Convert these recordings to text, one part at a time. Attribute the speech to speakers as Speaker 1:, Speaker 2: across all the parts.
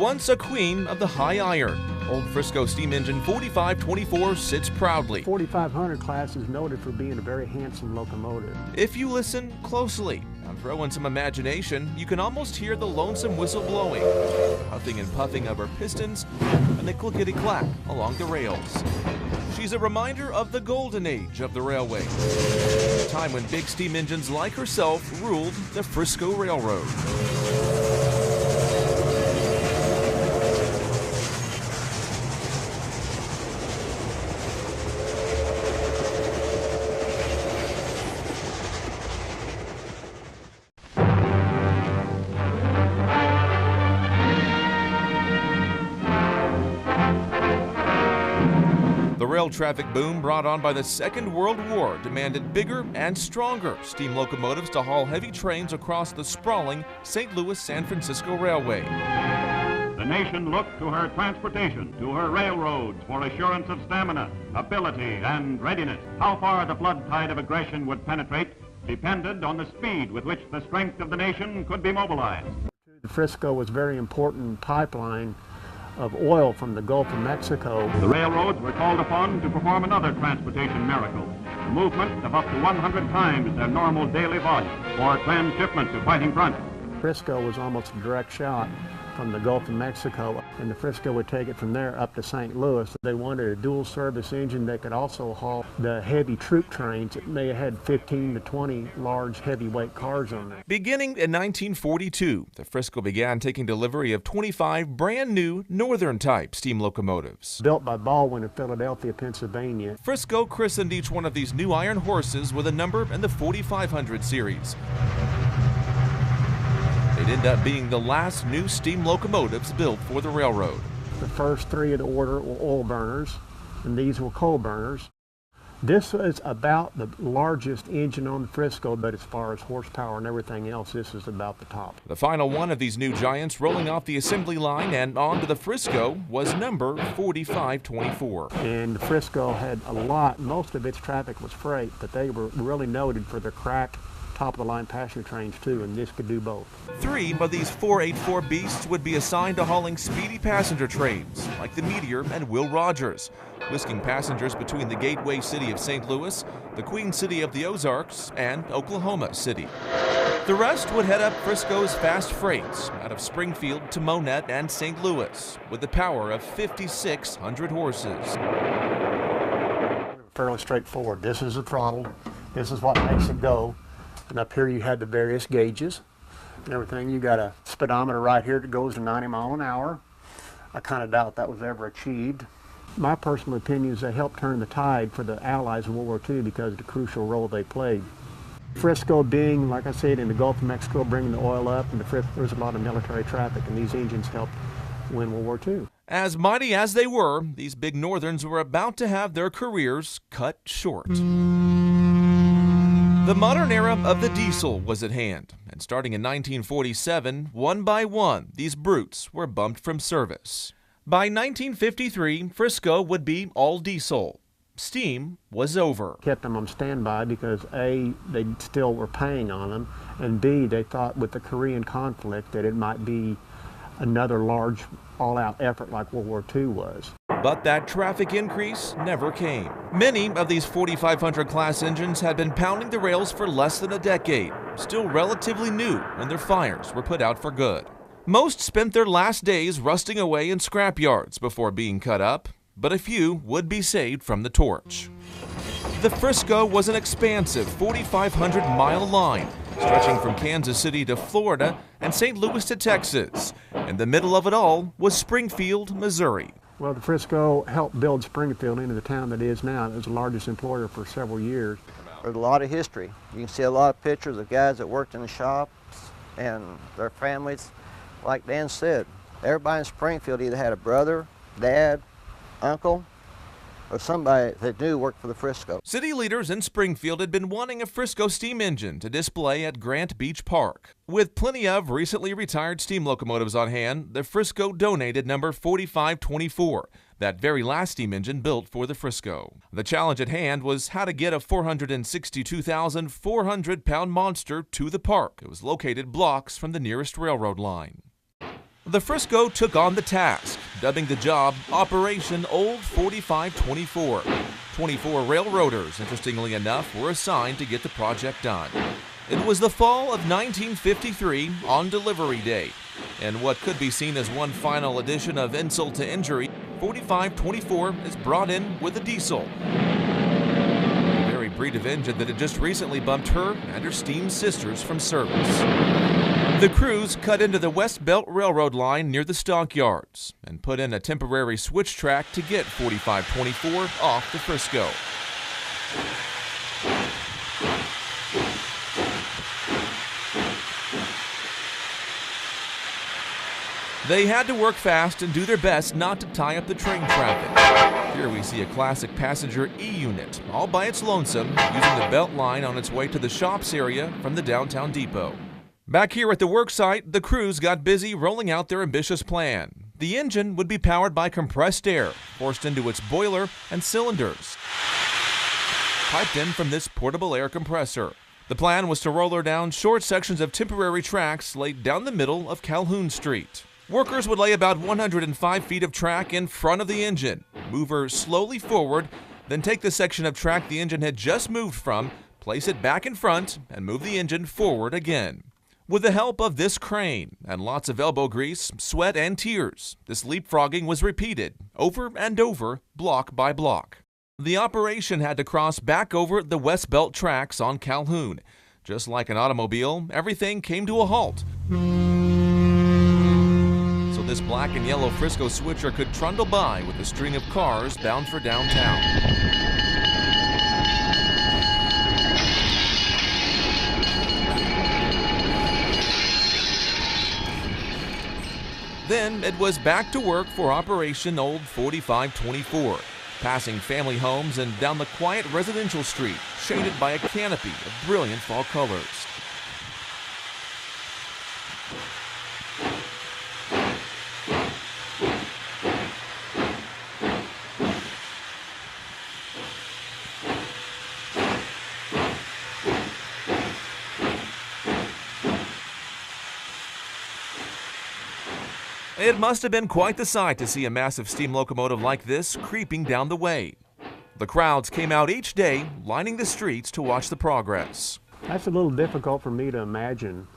Speaker 1: Once a queen of the high iron, old Frisco steam engine 4524 sits proudly.
Speaker 2: 4500 class is noted for being a very handsome locomotive.
Speaker 1: If you listen closely and throw in some imagination, you can almost hear the lonesome whistle blowing, huffing and puffing of her pistons, and the clickety-clack along the rails. She's a reminder of the golden age of the railway, a time when big steam engines like herself ruled the Frisco Railroad. The rail traffic boom brought on by the Second World War demanded bigger and stronger steam locomotives to haul heavy trains across the sprawling St. Louis-San Francisco Railway.
Speaker 3: The nation looked to her transportation, to her railroads for assurance of stamina, ability, and readiness. How far the flood tide of aggression would penetrate depended on the speed with which the strength of the nation could be mobilized.
Speaker 2: Frisco was a very important pipeline of oil from the Gulf of Mexico.
Speaker 3: The railroads were called upon to perform another transportation miracle, the movement of up to 100 times their normal daily volume for transshipment to fighting front.
Speaker 2: Frisco was almost a direct shot from the Gulf of Mexico, and the Frisco would take it from there up to St. Louis. They wanted a dual service engine that could also haul the heavy troop trains. It may have had 15 to 20 large heavyweight cars on it.
Speaker 1: Beginning in 1942, the Frisco began taking delivery of 25 brand new Northern type steam locomotives.
Speaker 2: Built by Baldwin in Philadelphia, Pennsylvania.
Speaker 1: Frisco christened each one of these new iron horses with a number in the 4500 series. They'd end up being the last new steam locomotives built for the railroad.
Speaker 2: The first three of the order were oil burners, and these were coal burners. This is about the largest engine on the Frisco, but as far as horsepower and everything else, this is about the top.
Speaker 1: The final one of these new giants rolling off the assembly line and onto the Frisco was number 4524.
Speaker 2: And the Frisco had a lot, most of its traffic was freight, but they were really noted for their crack top-of-the-line passenger trains too, and this could do both.
Speaker 1: 3 of these 484 beasts would be assigned to hauling speedy passenger trains, like the Meteor and Will Rogers, whisking passengers between the gateway city of St. Louis, the Queen City of the Ozarks, and Oklahoma City. The rest would head up Frisco's fast freights out of Springfield to Monette and St. Louis, with the power of 5,600 horses.
Speaker 2: Fairly straightforward. This is the throttle. This is what makes it go. And up here you had the various gauges and everything. You got a speedometer right here that goes to 90 miles an hour. I kind of doubt that was ever achieved. My personal opinion is they helped turn the tide for the Allies in World War II because of the crucial role they played. Frisco being, like I said, in the Gulf of Mexico, bringing the oil up, and there was a lot of military traffic, and these engines helped win World War II.
Speaker 1: As mighty as they were, these big Northerns were about to have their careers cut short. The modern era of the diesel was at hand, and starting in 1947, one by one, these brutes were bumped from service. By 1953, Frisco would be all diesel. Steam was over.
Speaker 2: Kept them on standby because A, they still were paying on them, and B, they thought with the Korean conflict that it might be another large all-out effort like World War II was.
Speaker 1: But that traffic increase never came. Many of these 4500 class engines had been pounding the rails for less than a decade, still relatively new when their fires were put out for good. Most spent their last days rusting away in scrap yards before being cut up, but a few would be saved from the torch. The Frisco was an expansive 4,500-mile line stretching from Kansas City to Florida and St. Louis to Texas. In the middle of it all was Springfield, Missouri.
Speaker 2: Well, the Frisco helped build Springfield into the town that it is now. It was the largest employer for several years.
Speaker 4: There's a lot of history. You can see a lot of pictures of guys that worked in the shops and their families. Like Dan said, everybody in Springfield either had a brother, dad, uncle, or somebody that knew worked for the Frisco.
Speaker 1: City leaders in Springfield had been wanting a Frisco steam engine to display at Grant Beach Park. With plenty of recently retired steam locomotives on hand, the Frisco donated number 4524, that very last steam engine built for the Frisco. The challenge at hand was how to get a 462,400-pound monster to the park. It was located blocks from the nearest railroad line. The Frisco took on the task, dubbing the job Operation Old 4524. 24 railroaders, interestingly enough, were assigned to get the project done. It was the fall of 1953 on Delivery Day, and what could be seen as one final addition of insult to injury, 4524 is brought in with a diesel. The very breed of engine that had just recently bumped her and her steam sisters from service. The crews cut into the West Belt Railroad line near the stockyards and put in a temporary switch track to get 4524 off the Frisco. They had to work fast and do their best not to tie up the train traffic. Here we see a classic passenger E-unit, all by its lonesome, using the belt line on its way to the shops area from the downtown depot. Back here at the work site, the crews got busy rolling out their ambitious plan. The engine would be powered by compressed air, forced into its boiler and cylinders, piped in from this portable air compressor. The plan was to roll her down short sections of temporary tracks laid down the middle of Calhoun Street. Workers would lay about 105 feet of track in front of the engine, move her slowly forward, then take the section of track the engine had just moved from, place it back in front, and move the engine forward again. With the help of this crane and lots of elbow grease, sweat, and tears, this leapfrogging was repeated over and over, block by block. The operation had to cross back over the West Belt tracks on Calhoun. Just like an automobile, everything came to a halt. So this black and yellow Frisco switcher could trundle by with a string of cars bound for downtown. Then it was back to work for Operation Old 4524, passing family homes and down the quiet residential street, shaded by a canopy of brilliant fall colors. It must have been quite the sight to see a massive steam locomotive like this creeping down the way. The crowds came out each day, lining the streets to watch the progress.
Speaker 2: That's a little difficult for me to imagine,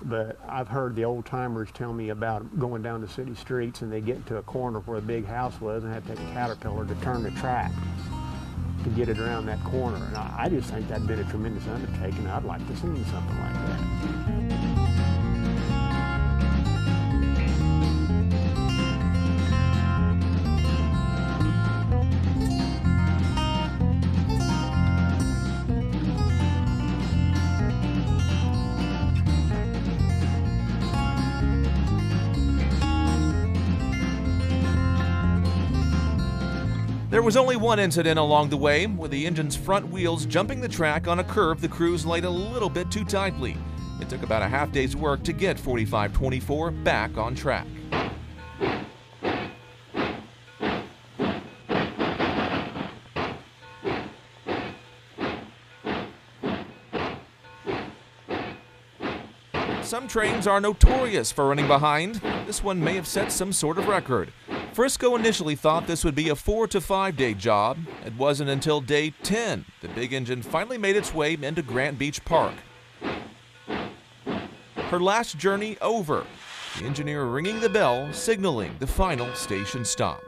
Speaker 2: but I've heard the old timers tell me about going down the city streets and they get to a corner where a big house was and had to take a caterpillar to turn the track to get it around that corner. And I just think that'd been a tremendous undertaking. I'd like to see something like that.
Speaker 1: There was only one incident along the way, with the engine's front wheels jumping the track on a curve the crews laid a little bit too tightly. It took about a half day's work to get 4524 back on track. Some trains are notorious for running behind. This one may have set some sort of record. Frisco initially thought this would be a 4 to 5 day job. It wasn't until day 10 the big engine finally made its way into Grant Beach Park. Her last journey over, the engineer ringing the bell, signaling the final station stop.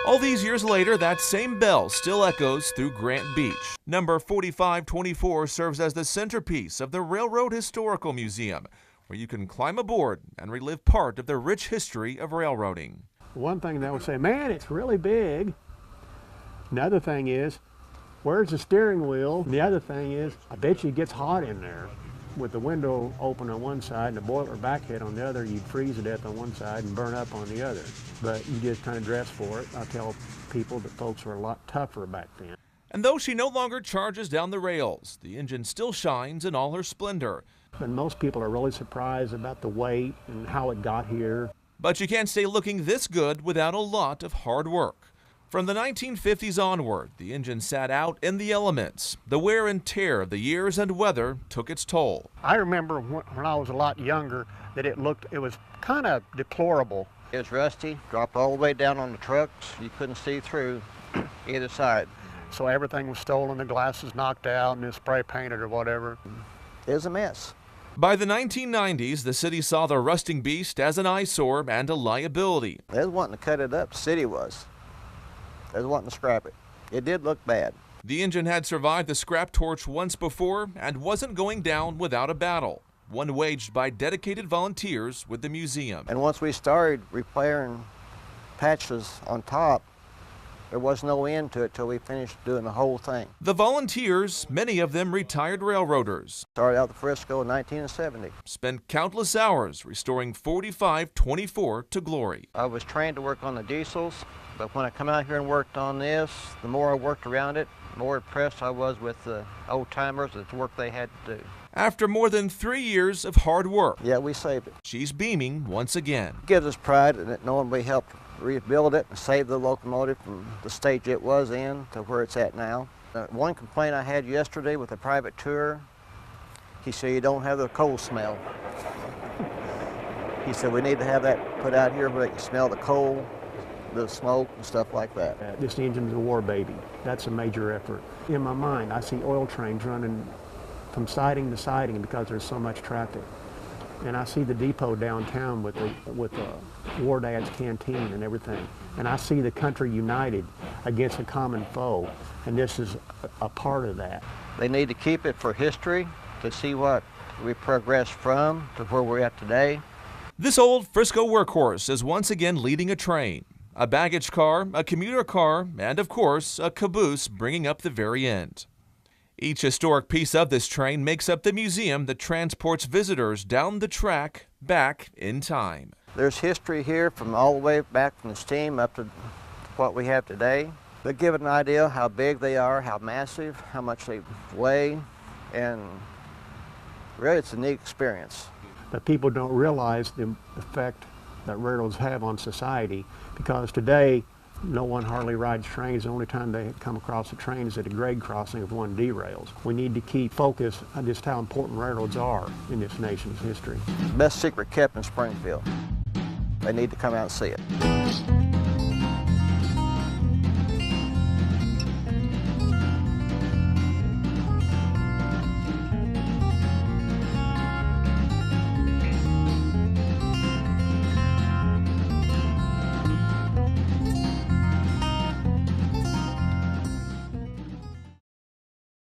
Speaker 1: All these years later, that same bell still echoes through Grant Beach. Number 4524 serves as the centerpiece of the Railroad Historical Museum, where you can climb aboard and relive part of the rich history of railroading.
Speaker 2: One thing they would say, man, it's really big. Another thing is, where's the steering wheel? And the other thing is, I bet you it gets hot in there. With the window open on one side and the boiler backhead on the other, you'd freeze to death on one side and burn up on the other. But you just kind of dress for it. I tell people that folks were a lot tougher back then.
Speaker 1: And though she no longer charges down the rails, the engine still shines in all her splendor.
Speaker 2: And most people are really surprised about the weight and how it got here.
Speaker 1: But you can't stay looking this good without a lot of hard work. From the 1950s onward, the engine sat out in the elements. The wear and tear of the years and weather took its toll.
Speaker 2: I remember when I was a lot younger that it was kind of deplorable.
Speaker 4: It was rusty, dropped all the way down on the trucks. You couldn't see through either side.
Speaker 2: So everything was stolen, the glass was knocked out and it was spray painted or whatever.
Speaker 4: It was a mess.
Speaker 1: By the 1990s, the city saw the rusting beast as an eyesore and a liability.
Speaker 4: They was wanting to cut it up, the city was. They was wanting to scrap it. It did look bad.
Speaker 1: The engine had survived the scrap torch once before and wasn't going down without a battle, one waged by dedicated volunteers with the museum.
Speaker 4: And once we started repairing patches on top, there was no end to it till we finished doing the whole thing.
Speaker 1: The volunteers, many of them retired railroaders,
Speaker 4: Started out the Frisco in 1970.
Speaker 1: spent countless hours restoring 4524 to glory.
Speaker 4: I was trained to work on the diesels, but when I come out here and worked on this, the more I worked around it, the more impressed I was with the old timers, the work they had to do.
Speaker 1: After more than 3 years of hard work,
Speaker 4: Yeah, we saved it.
Speaker 1: she's beaming once again.
Speaker 4: It gives us pride in it, knowing we helped rebuild it and save the locomotive from the stage it was in to where it's at now. One complaint I had yesterday with a private tour, he said you don't have the coal smell. He said we need to have that put out here where they can smell the coal, the smoke and stuff like that.
Speaker 2: This engine's a war baby. That's a major effort. In my mind, I see oil trains running from siding to siding because there's so much traffic. And I see the depot downtown with War Dad's canteen and everything. And I see the country united against a common foe. And this is a part of that.
Speaker 4: They need to keep it for history to see what we progressed from to where we're at today.
Speaker 1: This old Frisco workhorse is once again leading a train, a baggage car, a commuter car, and of course, a caboose bringing up the very end. Each historic piece of this train makes up the museum that transports visitors down the track back in time.
Speaker 4: There's history here from all the way back from the steam up to what we have today. They give an idea how big they are, how massive, how much they weigh, and really it's a neat experience.
Speaker 2: But people don't realize the effect that railroads have on society, because today no one hardly rides trains. The only time they come across a train is at a grade crossing if one derails. We need to keep focus on just how important railroads are in this nation's history.
Speaker 4: Best secret kept in Springfield. They need to come out and see it.